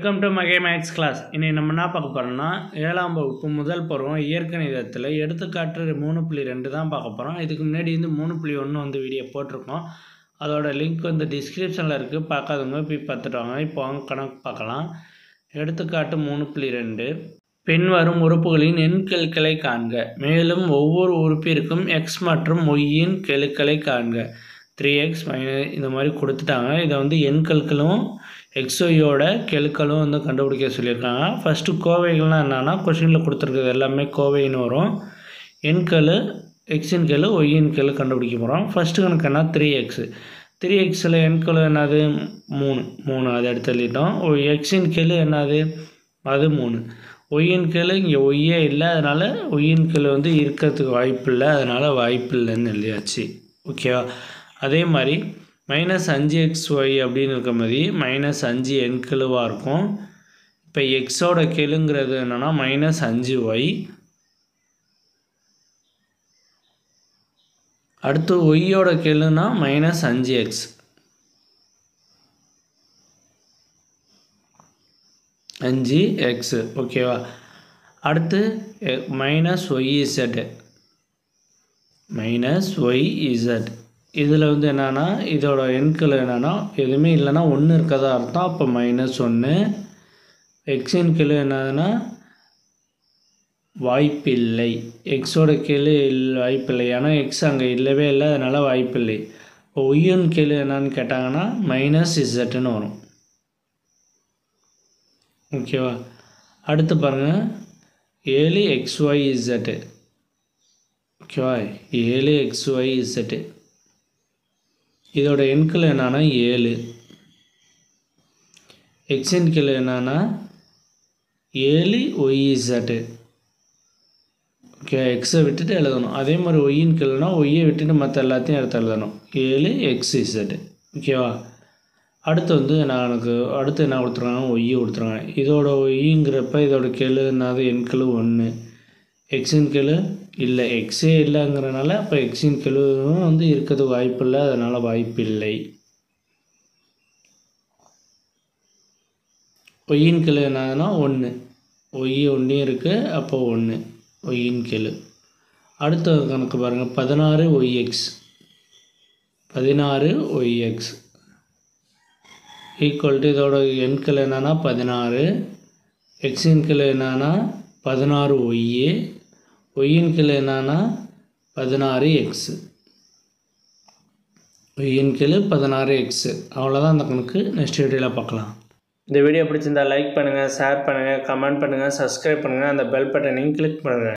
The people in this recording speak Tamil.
Welcome to Mahe maths class. இனி நம்ம என்ன பார்க்க போகிறோம்னா 7ஆம் வகுப்பு முதல் பருவம் இயற்கணிதத்தில் எடுத்துக்காட்டு 3.2 தான் பார்க்க போகிறோம். இதுக்கு முன்னாடி 3.1 வீடியோ போட்டிருக்கோம். அதோட லிங்க் டிஸ்கிரிப்ஷனில் இருக்குது, பார்க்காதவங்க போய் பார்த்துட்டு வாங்க. இப்போ வாங்க கணக்கு பார்க்கலாம். எடுத்துக்காட்டு 3.2 பின்வரும் உறுப்புகளின் எண் கெழுக்களை காண்க. மேலும் ஒவ்வொரு உறுப்பிற்கும் எக்ஸ் மற்றும் ஒய்யின் கெழுக்களை காண்க. 3x இந்த மாதிரி கொடுத்துட்டாங்க. இதை எண் கெழுக்களும் எக்ஸ்ஒய்யோட கெழுக்களும் கண்டுபிடிக்க சொல்லியிருக்காங்க. ஃபஸ்ட்டு கோவைகள்லாம் என்னென்னா கொஷினில் கொடுத்துருக்குது எல்லாமே கோவைன்னு வரும். எண் கெழு எக்ஸின் கெழு ஒய்யின் கெழு கண்டுபிடிக்க போகிறோம். ஃபஸ்ட்டு கணக்கு என்ன 3xல் எண் கெழு என்னது 3 அதை எடுத்து எழுதிட்டோம். எக்ஸின் கெழு என்னது அது 3. ஒய்யின் கெழு இங்கே ஒய்யே இல்லை, அதனால் ஒய்யின் கெழு இருக்கிறதுக்கு வாய்ப்பு இல்லை, அதனால் வாய்ப்பு இல்லைன்னு எழுதியாச்சு. ஓகேவா? அதே மாதிரி -5xy அப்படின்னு இருக்க மாதிரி -5 எண் கெழுவாக இருக்கும். இப்போ எக்ஸோட கெழுங்கிறது என்னென்னா -5y. அடுத்து ஒய்யோட கெழுனா -5x. ஓகேவா? அடுத்து -yz. இதில் என்னென்னா இதோட எண்கள் என்னென்னா எதுவுமே இல்லைன்னா 1 இருக்கதா அர்த்தம். அப்போ -1. எக்ஸின் கெழு என்னதுன்னா வாய்ப்பில்லை. எக்ஸோட கெழு வாய்ப்பில்லை, ஏன்னா எக்ஸ் அங்கே இல்லவே இல்லை, அதனால் வாய்ப்பில்லை. இப்போ ஒய்யின் கெழு என்னன்னு கேட்டாங்கன்னா -zன்னு வரும். ஓகேவா? அடுத்து பாருங்கள் 7xyz. ஓகேவா? 7xyz இதோட எண்கள் என்னன்னா 7. எக்ஸின் கெழு என்னன்னா 7yz. ஓகே, எக்ஸை விட்டுட்டு எழுதணும். அதே மாதிரி ஒய்யின் கெழுனா ஒய்யை விட்டுட்டு மற்ற எல்லாத்தையும் எடுத்து எழுதணும். 7xz. ஓகேவா? அடுத்து அடுத்து என்ன கொடுத்துருக்காங்க, ஒய்யை கொடுத்துருக்காங்க. இதோட ஒய்ங்கிறப்ப இதோட கெழு என்னது எண் கெழு 1. எக்ஸின் கெழு இல்லை, எக்ஸே இல்லைங்கிறனால அப்போ எக்ஸின் கெழுவும் இருக்கிறது வாய்ப்பு இல்லை, அதனால் வாய்ப்பு இல்லை. ஒய்யின் கெழு என்னதுன்னா 1. ஒய் 1 இருக்குது, அப்போ 1 ஒய்யின் கெழு. அடுத்த கணக்கு பாருங்கள் 16yx ஈக்குவல் டு இதோட எண் கெழு என்னன்னா 16. எக்ஸின் கெழு என்னன்னா 16y. ஒய்யின் கெழு என்னன்னா 16x. ஒய்யின் கெழு 16x. அவ்வளோதான் அந்த கணக்கு. நெக்ஸ்ட் வீடியோவில் பார்க்கலாம். இந்த வீடியோ பிடிச்சிருந்தா லைக் பண்ணுங்கள், ஷேர் பண்ணுங்கள், கமெண்ட் பண்ணுங்கள், சப்ஸ்கிரைப் பண்ணுங்கள், அந்த பெல் பட்டனையும் கிளிக் பண்ணுங்கள்.